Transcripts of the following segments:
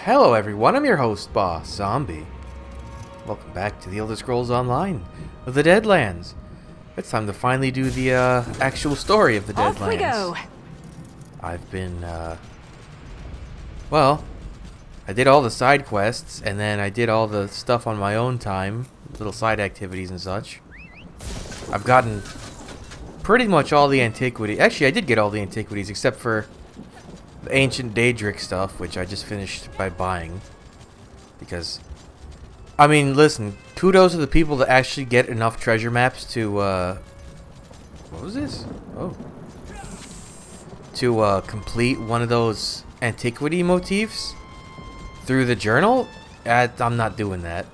Hello everyone, I'm your host, Boss Zombie. Welcome back to the Elder Scrolls Online of the Deadlands. It's time to finally do the actual story of the Deadlands. Off we go! I've been, well, I did all the side quests, and then I did all the stuff on my own time, little side activities and such. I've gotten pretty much all the antiquities. Actually, I did get all the antiquities except for the ancient Daedric stuff, which I just finished by buying. Because, I mean, listen, kudos to the people that actually get enough treasure maps to, what was this? Oh. To, complete one of those antiquity motifs through the journal. I'm not doing that.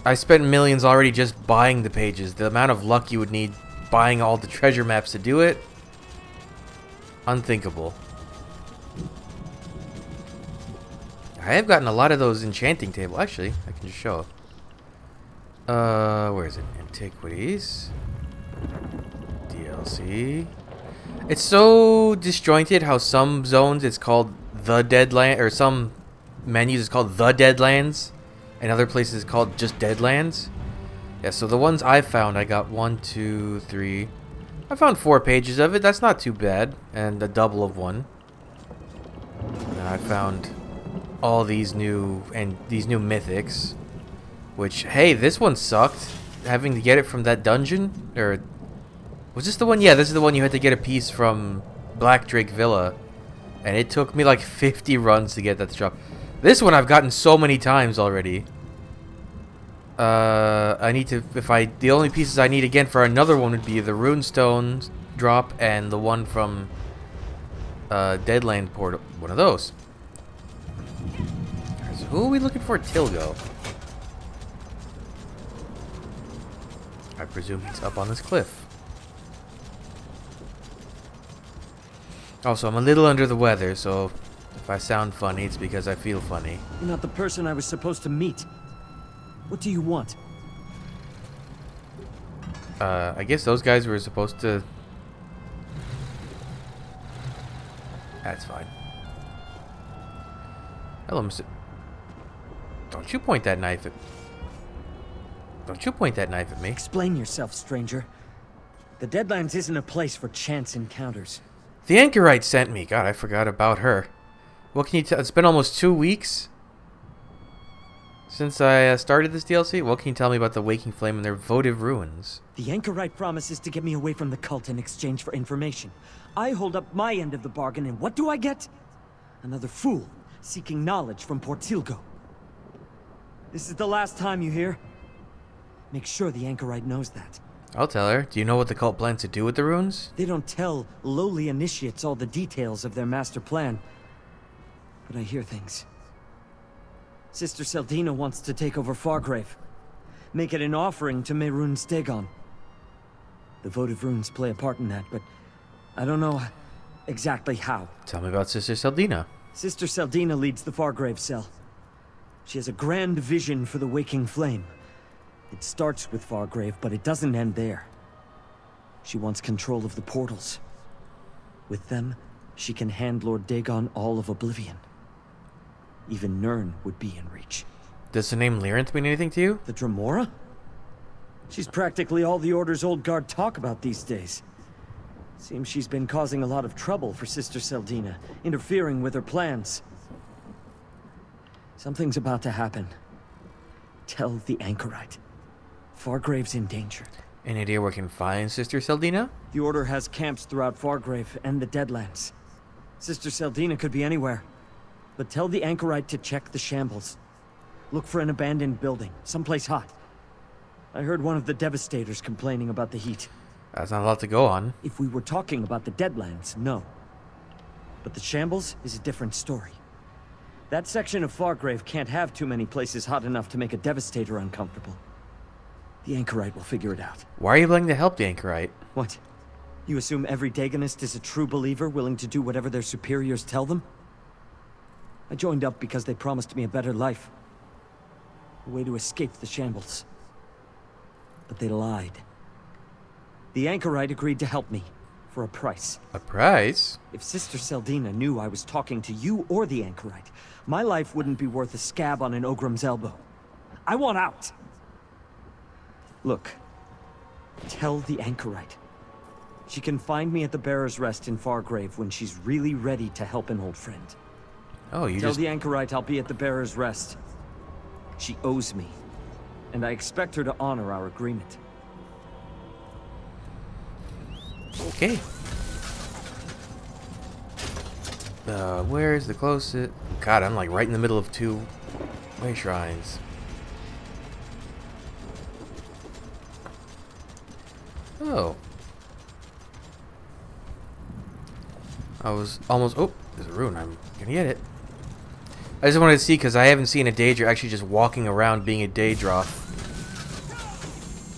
I spent millions already just buying the pages. The amount of luck you would need buying all the treasure maps to do it, unthinkable. I have gotten a lot of those enchanting tables. Actually, I can just show. Where is it? Antiquities. DLC. It's so disjointed how some zones it's called the Deadland, or some menus it's called the Deadlands, and other places it's called just Deadlands. Yeah, so the ones I found, I got 1, 2, 3. I found 4 pages of it. That's not too bad, and a double of one. And I found all these new mythics, which, hey, this one sucked. Having to get it from that dungeon, or was this the one? Yeah, this is the one you had to get a piece from Black Drake Villa, and it took me like 50 runs to get that to drop. This one I've gotten so many times already. I need to, the only pieces I need again for another one would be the rune stones drop and the one from Deadland portal, one of those. So who are we looking for? Tilgo. I presume he's up on this cliff. Also, I'm a little under the weather, so if I sound funny, it's because I feel funny. You're not the person I was supposed to meet. What do you want? I guess those guys were supposed to... That's fine. Hello, Mr. Don't you point that knife at... Don't you point that knife at me. Explain yourself, stranger. The Deadlands isn't a place for chance encounters. The Anchorite sent me. God, I forgot about her. What can you tell? It's been almost 2 weeks since I started this DLC. What can you tell me about the Waking Flame and their votive ruins? The Anchorite promises to get me away from the cult in exchange for information. I hold up my end of the bargain, and what do I get? Another fool seeking knowledge from Portilgo. This is the last time, you hear? Make sure the Anchorite knows that. I'll tell her. Do you know what the cult plans to do with the runes? They don't tell lowly initiates all the details of their master plan, but I hear things. Sister Seldina wants to take over Fargrave. Make it an offering to Mehrunes Dagon. The votive runes play a part in that, but I don't know exactly how. Tell me about Sister Seldina. Sister Seldina leads the Fargrave cell. She has a grand vision for the Waking Flame. It starts with Fargrave, but it doesn't end there. She wants control of the portals. With them, she can hand Lord Dagon all of Oblivion. Even Nirn would be in reach. Does the name Lyrinth mean anything to you? The Dremora? She's practically all the Order's old guard talk about these days. Seems she's been causing a lot of trouble for Sister Seldina, interfering with her plans. Something's about to happen. Tell the Anchorite. Fargrave's in danger. Any idea where we can find Sister Seldina? The Order has camps throughout Fargrave and the Deadlands. Sister Seldina could be anywhere. But tell the Anchorite to check the shambles. Look for an abandoned building, someplace hot. I heard one of the Devastators complaining about the heat. That's not a lot to go on. If we were talking about the Deadlands, no. But the shambles is a different story. That section of Fargrave can't have too many places hot enough to make a Devastator uncomfortable. The Anchorite will figure it out. Why are you willing to help the Anchorite? What? You assume every Dagonist is a true believer willing to do whatever their superiors tell them? I joined up because they promised me a better life. A way to escape the shambles. But they lied. The Anchorite agreed to help me, for a price. A price? If Sister Seldina knew I was talking to you or the Anchorite, my life wouldn't be worth a scab on an Ogrim's elbow. I want out! Look, tell the Anchorite. She can find me at the Bearer's Rest in Fargrave when she's really ready to help an old friend. Oh, you Tell just... the Anchorite I'll be at the Bearer's Rest. She owes me, and I expect her to honor our agreement. Okay. Where's the closest? God, I'm like right in the middle of two way shrines. Oh. I was almost... Oh, there's a rune. I'm gonna get it. I just wanted to see, because I haven't seen a Daedra actually just walking around being a Daedroth.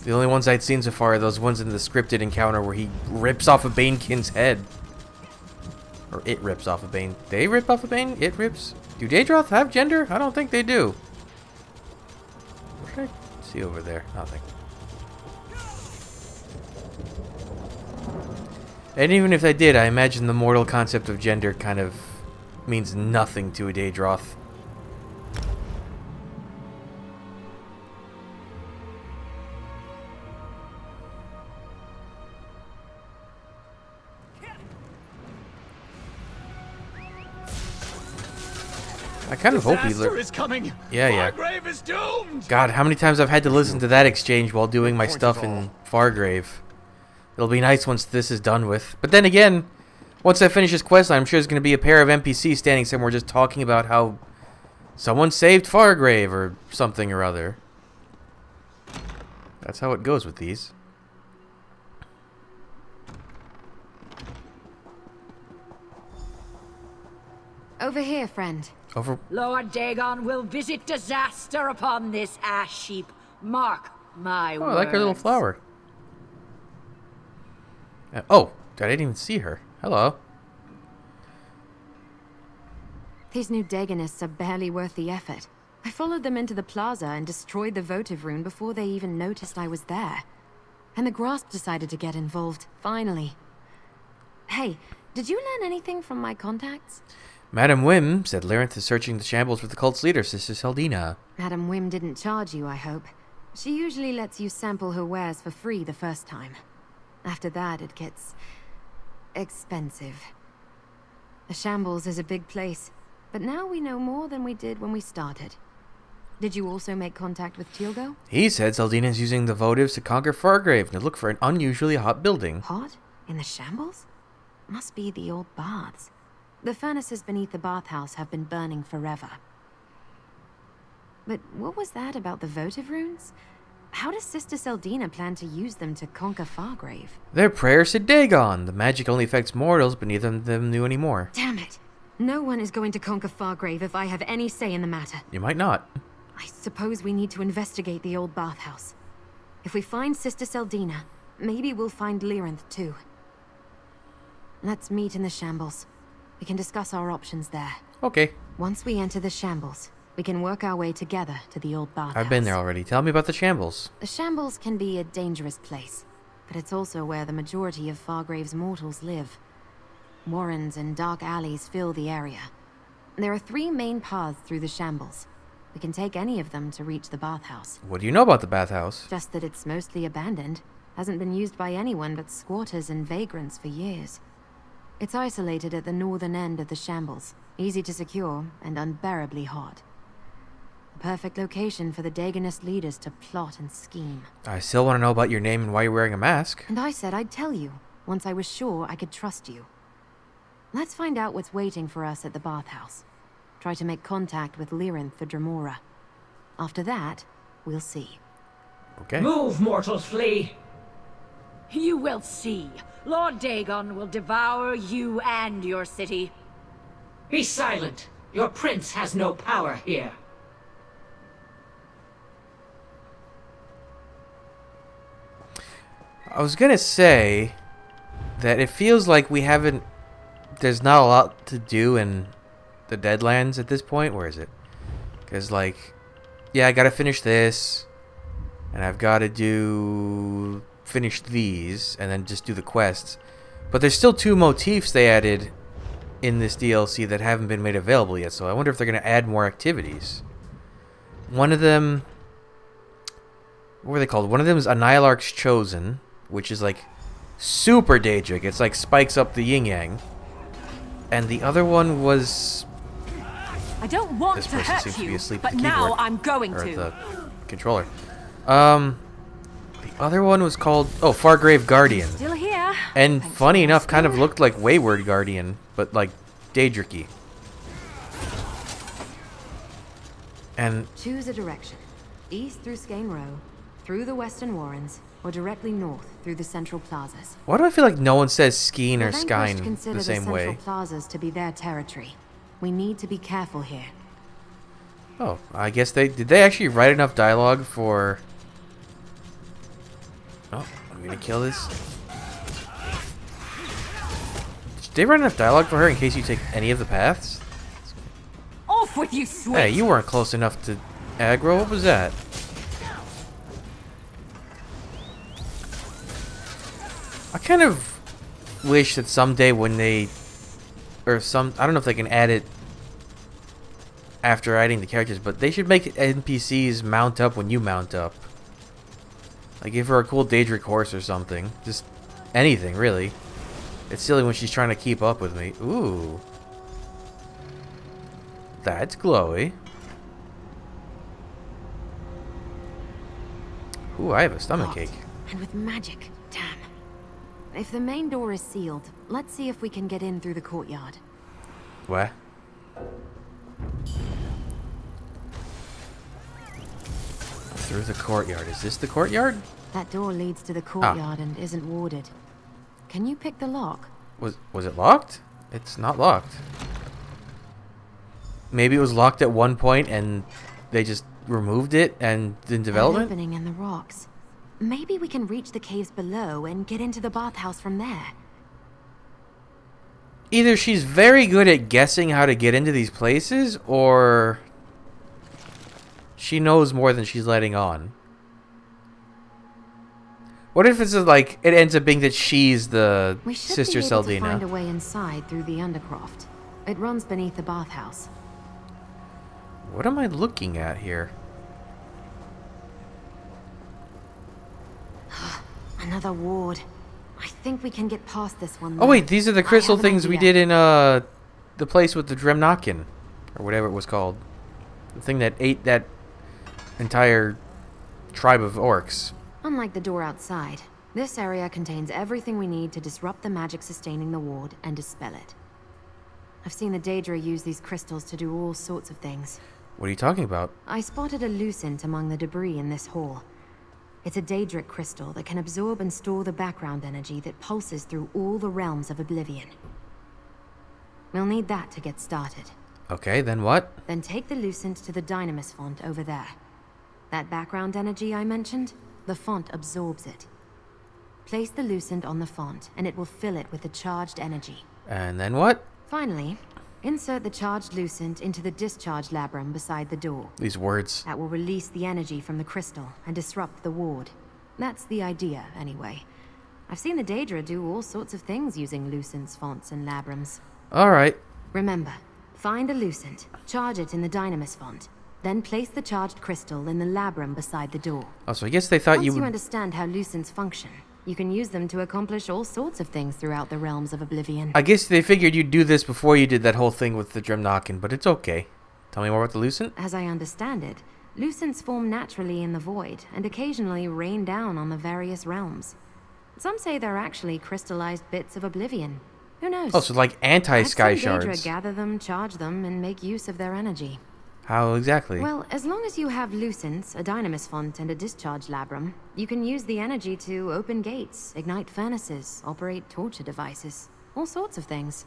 The only ones I'd seen so far are those ones in the scripted encounter where he rips off a Banekin's head. Or it rips off a Bane. They rip off a Bane? It rips? Do Daedroth have gender? I don't think they do. What did I see over there? Nothing. And even if I did, I imagine the mortal concept of gender kind of means nothing to a Daedroth. I kind of hope he is coming. Yeah. Fargrave is doomed. God, how many times I've had to listen to that exchange while doing my stuff in Fargrave. It'll be nice once this is done with. But then again, once I finish this quest, I'm sure there's going to be a pair of NPCs standing somewhere just talking about how someone saved Fargrave or something or other. That's how it goes with these. Over here, friend. Over. Lord Dagon will visit disaster upon this ash heap. Mark my words. Oh, I like her little flower. Oh, I didn't even see her. Hello. These new Dagonists are barely worth the effort. I followed them into the plaza and destroyed the votive rune before they even noticed I was there. And the Grasp decided to get involved, finally. Hey, did you learn anything from my contacts? Madam Wim said Lyrinth is searching the shambles for the cult's leader, Sister Seldina. Madam Wim didn't charge you, I hope. She usually lets you sample her wares for free the first time. After that, it gets expensive. The shambles is a big place, but now we know more than we did when we started. Did you also make contact with Teal'co? He said Seldina is using the votives to conquer Fargrave and to look for an unusually hot building. Hot? In the shambles? Must be the old baths. The furnaces beneath the bathhouse have been burning forever. But what was that about the votive runes? How does Sister Seldina plan to use them to conquer Fargrave? Their prayers to Dagon. The magic only affects mortals, but neither of them knew anymore. Damn it! No one is going to conquer Fargrave if I have any say in the matter. You might not. I suppose we need to investigate the old bathhouse. If we find Sister Seldina, maybe we'll find Lyrinth too. Let's meet in the shambles. We can discuss our options there. Okay. Once we enter the shambles, we can work our way together to the old bathhouse. I've been there already. Tell me about the shambles. The shambles can be a dangerous place, but it's also where the majority of Fargrave's mortals live. Warrens and dark alleys fill the area. There are 3 main paths through the shambles. We can take any of them to reach the bathhouse. What do you know about the bathhouse? Just that it's mostly abandoned. Hasn't been used by anyone but squatters and vagrants for years. It's isolated at the northern end of the shambles, easy to secure and unbearably hot. A perfect location for the Dagonist leaders to plot and scheme. I still want to know about your name and why you're wearing a mask. And I said I'd tell you, once I was sure I could trust you. Let's find out what's waiting for us at the bathhouse. Try to make contact with Lyrinth for Dremora. After that, we'll see. Okay. Move, mortals, flee. You will see. Lord Dagon will devour you and your city. Be silent. Your prince has no power here. I was gonna say that it feels like we haven't... There's not a lot to do in the Deadlands at this point. Where is it? Because, like... Yeah, I gotta finish this. And I've gotta finish these. And then just do the quests. But there's still 2 motifs they added in this DLC that haven't been made available yet, so I wonder if they're going to add more activities. One of them... What were they called? One of them is Anilarch's Chosen, which is like super Daedric. It's like spikes up the yin-yang. And the other one was... I don't want This to person hurt seems to be you, asleep but at the now keyboard. I'm going Or to. the controller. The other one was called... Oh, Fargrave Guardian. Still here. And Thanks funny for enough, kind of asking. looked like Wayward Guardian, but like Daedric-y. And Choose a direction. East through Skane Row, through the Western Warrens, or directly north through the Central Plazas. why do I feel like no one says Skeen or The Vanquished Skyn consider the same Central way? Plazas to be their territory. We need to be careful here. Oh, I guess did they actually write enough dialogue for... Oh, I'm gonna kill this. Did they write enough dialogue for her in case you take any of the paths? Off with you, sweet. Hey, you weren't close enough to aggro. What was that? I kind of wish that someday when they... I don't know if they can add it after adding the characters, but they should make NPCs mount up when you mount up. Like give her a cool Daedric horse or something. Just anything, really. It's silly when she's trying to keep up with me. Ooh. That's glowy. Ooh, I have a stomach Locked. ache. And with magic. Damn. If the main door is sealed, let's see if we can get in through the courtyard. What? Through the courtyard. Is this the courtyard? That door leads to the courtyard and isn't warded. Can you pick the lock? Was it locked? It's not locked. Maybe it was locked at one point and they just removed it and in An development? opening in the rocks. Maybe we can reach the caves below and get into the bathhouse from there. Either she's very good at guessing how to get into these places, or she knows more than she's letting on. What if it's like it ends up being that she's the We should Sister be able to find a Seldina? way inside through the undercroft. It runs beneath the bathhouse. What am I looking at here? Another ward. I think we can get past this one. Oh though. wait, these are the I crystal have an things we idea. did in the place with the Dremnakin, or whatever it was called. The thing that ate that entire tribe of orcs. Unlike the door outside, this area contains everything we need to disrupt the magic sustaining the ward and dispel it. I've seen the Daedra use these crystals to do all sorts of things. What are you talking about? I spotted a lucent among the debris in this hall. It's a Daedric crystal that can absorb and store the background energy that pulses through all the realms of oblivion. We'll need that to get started. Okay, then what? Then take the lucent to the dynamis font over there. That background energy I mentioned, the font absorbs it. Place the lucent on the font, and it will fill it with the charged energy. And then what? Finally, insert the charged lucent into the discharge labrum beside the door. These words. That will release the energy from the crystal and disrupt the ward. That's the idea, anyway. I've seen the Daedra do all sorts of things using lucents, fonts, and labrums. Alright. Remember, find a lucent, charge it in the dynamis font, then place the charged crystal in the labrum beside the door. Oh, so I guess they thought Once you you would... understand how lucents function, you can use them to accomplish all sorts of things throughout the realms of oblivion. I guess they figured you'd do this before you did that whole thing with the Dremnakin, but it's okay. Tell me more about the Lucent? As I understand it, lucents form naturally in the void and occasionally rain down on the various realms. Some say they're actually crystallized bits of oblivion. Who knows? Oh, so like anti-sky I've seen Daedra shards. gather them, charge them, and make use of their energy. How exactly? Well, as long as you have lucents, a dynamis font, and a discharge labrum, you can use the energy to open gates, ignite furnaces, operate torture devices, all sorts of things.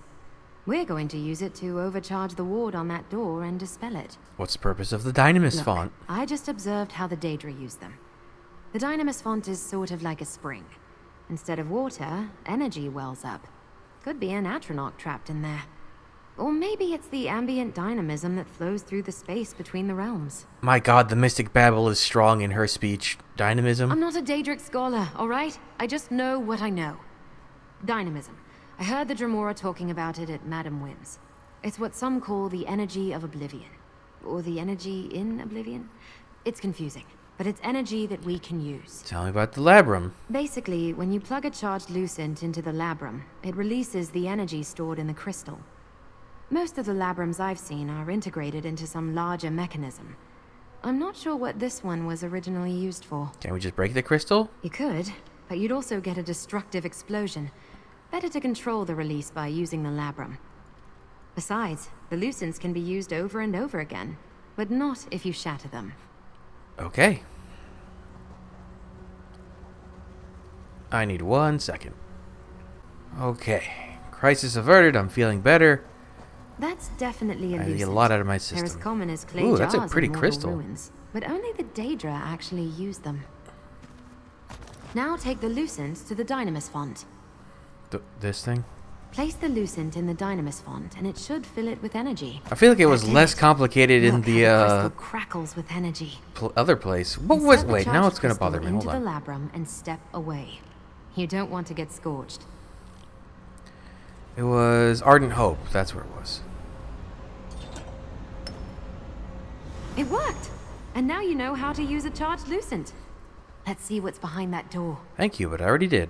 We're going to use it to overcharge the ward on that door and dispel it. What's the purpose of the Dynamis Look, font? I just observed how the Daedra use them. The dynamis font is sort of like a spring. Instead of water, energy wells up. Could be an atronach trapped in there. Or maybe it's the ambient dynamism that flows through the space between the realms. My god, the mystic babble is strong in her speech. Dynamism? I'm not a Daedric scholar, alright? I just know what I know. Dynamism. I heard the Dremora talking about it at Madame Wim's. It's what some call the energy of oblivion. Or the energy in oblivion? It's confusing, but it's energy that we can use. Tell me about the labrum. Basically, when you plug a charged lucent into the labrum, it releases the energy stored in the crystal. Most of the labrums I've seen are integrated into some larger mechanism. I'm not sure what this one was originally used for. Can we just break the crystal? You could, but you'd also get a destructive explosion. Better to control the release by using the labrum. Besides, the lucents can be used over and over again, but not if you shatter them. Okay. I need 1 second. Okay. Crisis averted. I'm feeling better. That's definitely a lucent. I get a lot out of my They're as system. common as clay Ooh, that's a jars pretty in mortal crystal. ruins, but only the Daedra actually use them. Now take the lucent to the Dynamis font. This thing? Place the lucent in the Dynamis font, and it should fill it with energy. I feel like it That was did less it. complicated in Look the how crystal crackles with energy. other place. What Insert was? the Wait, now charged it's gonna bother me. crystal Hold on. into the labrum and step away. You don't want to get scorched. It was Ardent Hope. That's where it was. It worked! And now you know how to use a charged lucent. Let's see what's behind that door. Thank you, but I already did.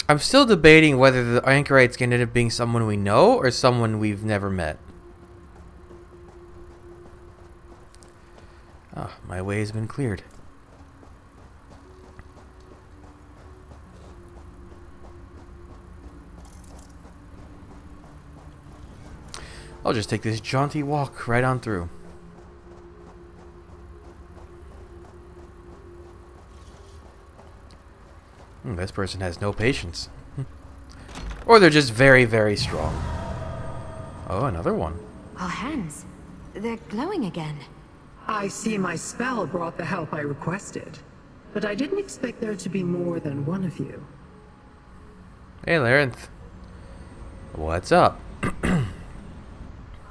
I'm still debating whether the anchorite's gonna end up being someone we know or someone we've never met. Ah, my way has been cleared. I'll just take this jaunty walk right on through. This person has no patience. Or they're just very, very strong. Oh, another one. Our hands. They're glowing again. I see my spell brought the help I requested, but I didn't expect there to be more than one of you. Hey, Larenth. What's up?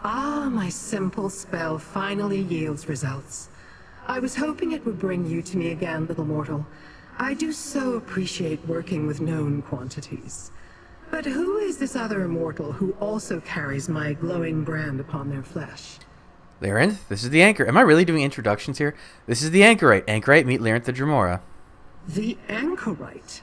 Ah, my simple spell finally yields results. I was hoping it would bring you to me again, little mortal. I do so appreciate working with known quantities. But who is this other immortal who also carries my glowing brand upon their flesh? Larenth, this is the Anchor. Am I really doing introductions here? This is the Anchorite. Anchorite, meet Larenth the Dremora. The Anchorite.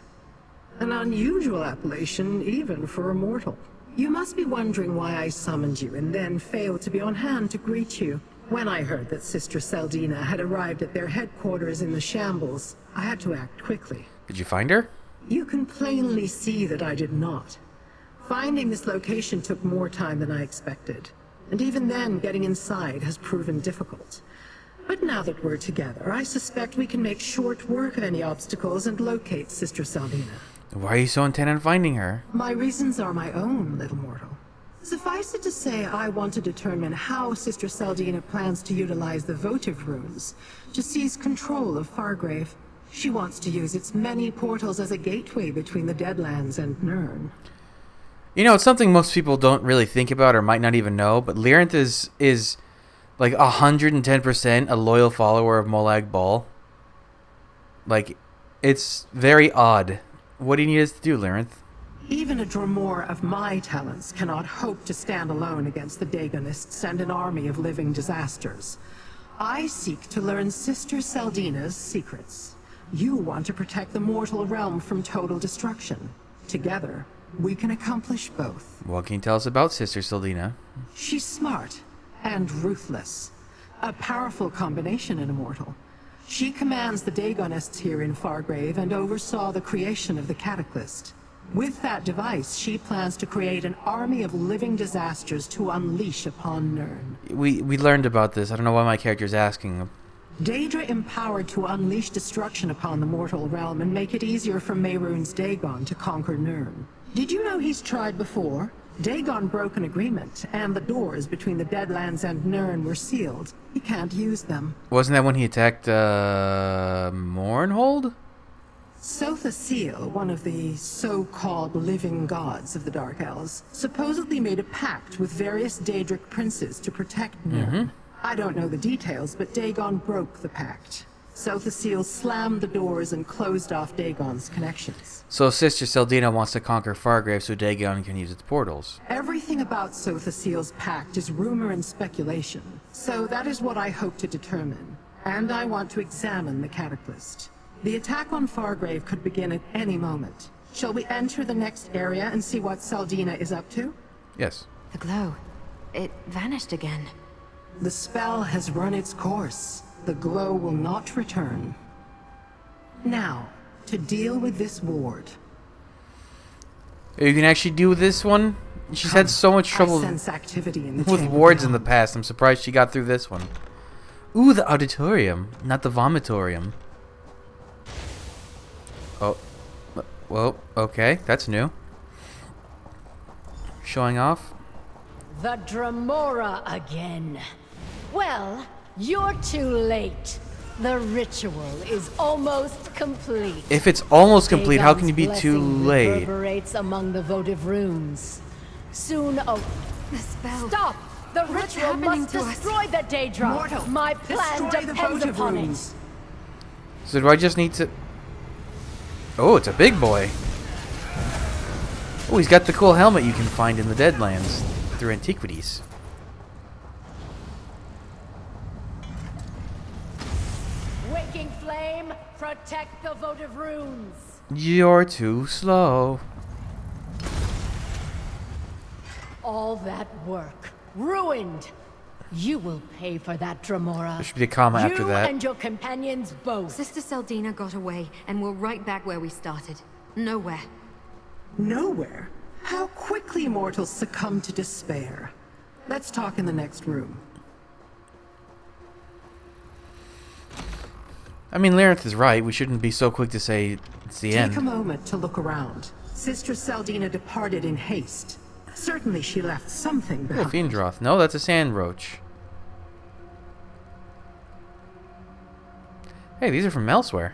An unusual appellation even for a mortal. You must be wondering why I summoned you and then failed to be on hand to greet you. When I heard that Sister Seldina had arrived at their headquarters in the Shambles, I had to act quickly. Did you find her? You can plainly see that I did not. Finding this location took more time than I expected, and even then getting inside has proven difficult. But now that we're together, I suspect we can make short work of any obstacles and locate Sister Seldina. Why are you so intent on finding her? My reasons are my own, little mortal. Suffice it to say, I want to determine how Sister Seldina plans to utilize the votive runes to seize control of Fargrave. She wants to use its many portals as a gateway between the Deadlands and Nirn. You know, it's something most people don't really think about or might not even know, but Larenth is like 110% a loyal follower of Molag Bal. Like, it's very odd. What do you need us to do, Larenth? Even a Dremora of my talents cannot hope to stand alone against the Dagonists and an army of living disasters. I seek to learn Sister Seldina's secrets. You want to protect the mortal realm from total destruction. Together, we can accomplish both. What can you tell us about Sister Seldina? She's smart and ruthless. A powerful combination in a mortal. She commands the Dagonists here in Fargrave and oversaw the creation of the Cataclysm. With that device, she plans to create an army of living disasters to unleash upon Nirn. We learned about this. I don't know why my character's asking. Daedra empowered to unleash destruction upon the mortal realm and make it easier for Mehrunes Dagon to conquer Nirn. Did you know he's tried before? Dagon broke an agreement, and the doors between the Deadlands and Nirn were sealed. He can't use them. Wasn't that when he attacked Mournhold? Sotha Seal, one of the so-called living gods of the Dark Elves, supposedly made a pact with various Daedric princes to protect Nirn. I don't know the details, but Dagon broke the pact. Sothaseel slammed the doors and closed off Dagon's connections. So Sister Seldina wants to conquer Fargrave so Dagon can use its portals. Everything about Sothaseel's pact is rumor and speculation, so that is what I hope to determine. And I want to examine the Cataclysm. The attack on Fargrave could begin at any moment. Shall we enter the next area and see what Seldina is up to? Yes. The glow. It vanished again. The spell has run its course. The glow will not return. Now, to deal with this ward. You can actually do this one? She's had so much trouble I sense activity in the with chamber wards in beyond. the past. I'm surprised she got through this one. Ooh, the auditorium, not the vomitorium. Oh. Well, okay, that's new. Showing off. The Dremora again. Well, you're too late. The ritual is almost complete. If it's almost complete, how can you be Dagon's too blessing late? Reverberates among the votive runes. Soon, The spell. stop! The What's ritual happening must to us? destroy the Daedra. Mortal, My plan destroy the depends votive upon runes. So do I just need to... Oh, it's a big boy. Oh, he's got the cool helmet you can find in the Deadlands through antiquities. it. Waking flame, protect the votive runes. You're too slow. All that work ruined. You will pay for that, Dremora. There should be a comma after You that. and your companions both. Sister Seldina got away, and we're right back where we started. Nowhere. Nowhere? How quickly mortals succumb to despair. Let's talk in the next room. I mean, Larenth is right. We shouldn't be so quick to say it's the Take end. a moment to look around. Sister Seldina departed in haste. Certainly she left something Oh, behind. Fiendroth. No, that's a sand roach. Hey, these are from elsewhere.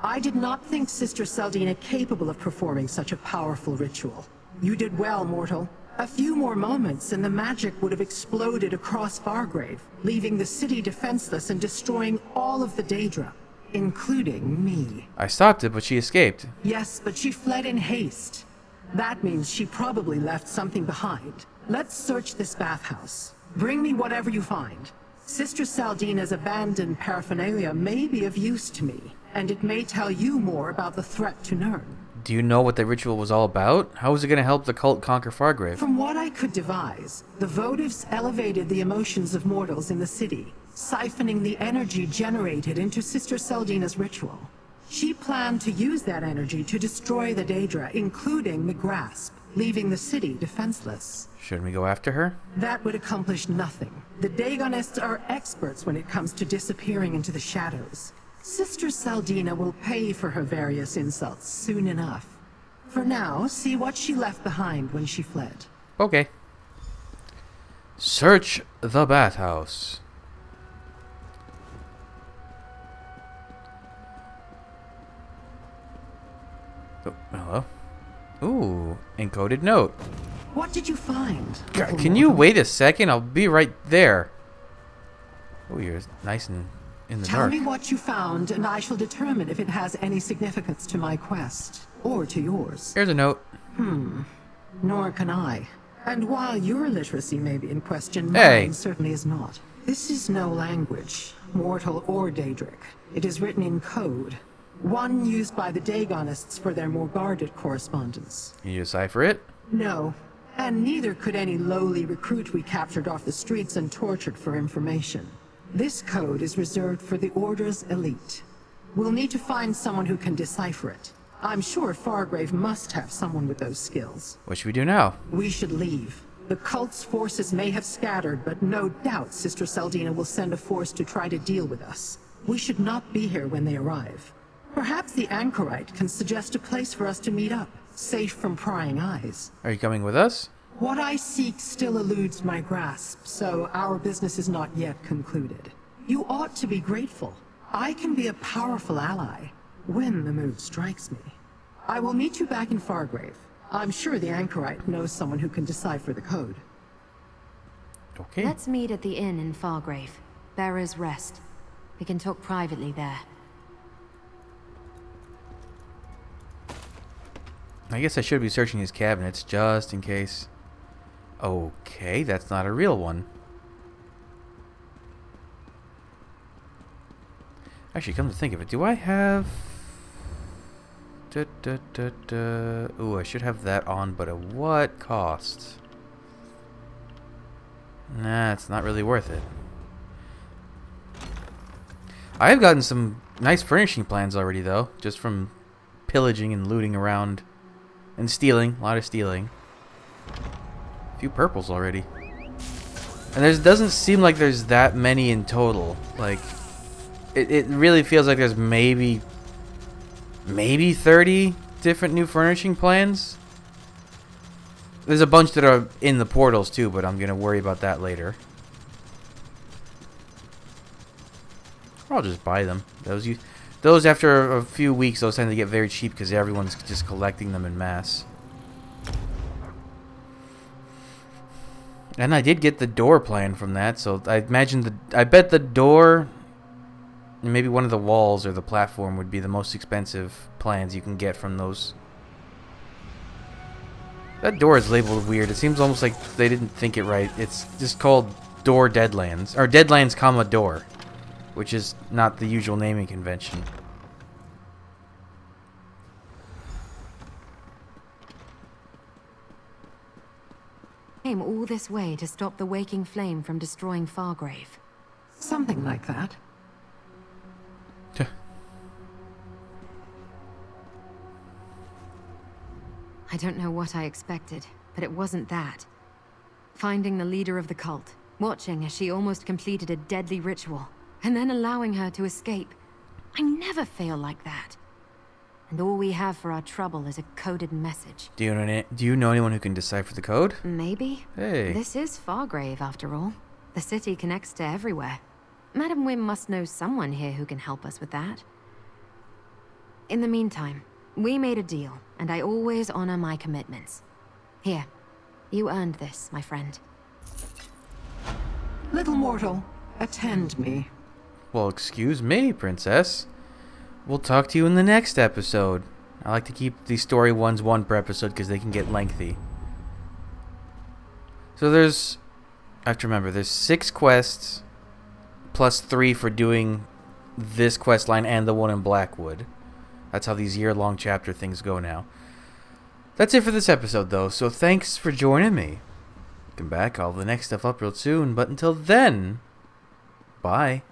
I did not think Sister Seldina capable of performing such a powerful ritual. You did well, mortal. A few more moments and the magic would have exploded across Fargrave, leaving the city defenseless and destroying all of the Daedra, including me. I stopped it, but she escaped. Yes, but she fled in haste. That means she probably left something behind. Let's search this bathhouse. Bring me whatever you find. Sister Seldina's abandoned paraphernalia may be of use to me, and it may tell you more about the threat to Nirn. Do you know what the ritual was all about? How was it going to help the cult conquer Fargrave? From what I could devise, the votives elevated the emotions of mortals in the city, siphoning the energy generated into Sister Seldina's ritual. She planned to use that energy to destroy the Daedra, including the Grasp, leaving the city defenseless. Shouldn't we go after her? That would accomplish nothing. The Dagonists are experts when it comes to disappearing into the shadows. Sister Seldina will pay for her various insults soon enough. For now, see what she left behind when she fled. Okay. Search the bathhouse. Oh, hello. Ooh, encoded note. What did you find? God, can you wait a second? I'll be right there. Oh, you're nice and in the Tell dark. me what you found, and I shall determine if it has any significance to my quest, or to yours. Here's a note. Nor can I. And while your literacy may be in question, Hey. mine certainly is not. This is no language, mortal or Daedric. It is written in code, one used by the Dagonists for their more guarded correspondence. Can you decipher it? No, and neither could any lowly recruit we captured off the streets and tortured for information. This code is reserved for the Order's elite. We'll need to find someone who can decipher it. I'm sure Fargrave must have someone with those skills. What should we do now? We should leave. The cult's forces may have scattered, but no doubt Sister Seldina will send a force to try to deal with us. We should not be here when they arrive. Perhaps the Anchorite can suggest a place for us to meet up, safe from prying eyes. Are you coming with us? What I seek still eludes my grasp, so our business is not yet concluded. You ought to be grateful. I can be a powerful ally, when the mood strikes me. I will meet you back in Fargrave. I'm sure the Anchorite knows someone who can decipher the code. Okay. Let's meet at the inn in Fargrave. Bearer's Rest. We can talk privately there. I guess I should be searching his cabinets just in case. Okay, that's not a real one. Actually, come to think of it, do I have... Ooh, I should have that on, but at what cost? Nah, it's not really worth it. I have gotten some nice furnishing plans already, though, just from pillaging and looting around. And stealing. A lot of stealing. A few purples already. And there doesn't seem like there's that many in total. Like, it really feels like there's maybe 30 different new furnishing plans. There's a bunch that are in the portals too, but I'm going to worry about that later. Or I'll just buy them. Those after a few weeks, those tend to get very cheap because everyone's just collecting them in mass. And I did get the door plan from that, so I imagine I bet the door, maybe one of the walls or the platform would be the most expensive plans you can get from those. That door is labeled weird. It seems almost like they didn't think it right. It's just called Door Deadlands, or Deadlands, comma door, which is not the usual naming convention. Came all this way to stop the waking flame from destroying Fargrave. Something like that. I don't know what I expected, but it wasn't that. Finding the leader of the cult, watching as she almost completed a deadly ritual, and then allowing her to escape. I never fail like that. And all we have for our trouble is a coded message. Do you know anyone who can decipher the code? Maybe? Hey. This is Fargrave, after all. The city connects to everywhere. Madam Wim must know someone here who can help us with that. In the meantime, we made a deal, and I always honor my commitments. Here, you earned this, my friend. Little mortal, attend me. Well, excuse me, princess. We'll talk to you in the next episode. I like to keep these story ones one per episode because they can get lengthy. So I have to remember, there's 6 quests, plus 3 for doing this quest line and the one in Blackwood. That's how these year-long chapter things go now. That's it for this episode, though, so thanks for joining me. Come back, I'll have the next stuff up real soon, but until then, bye.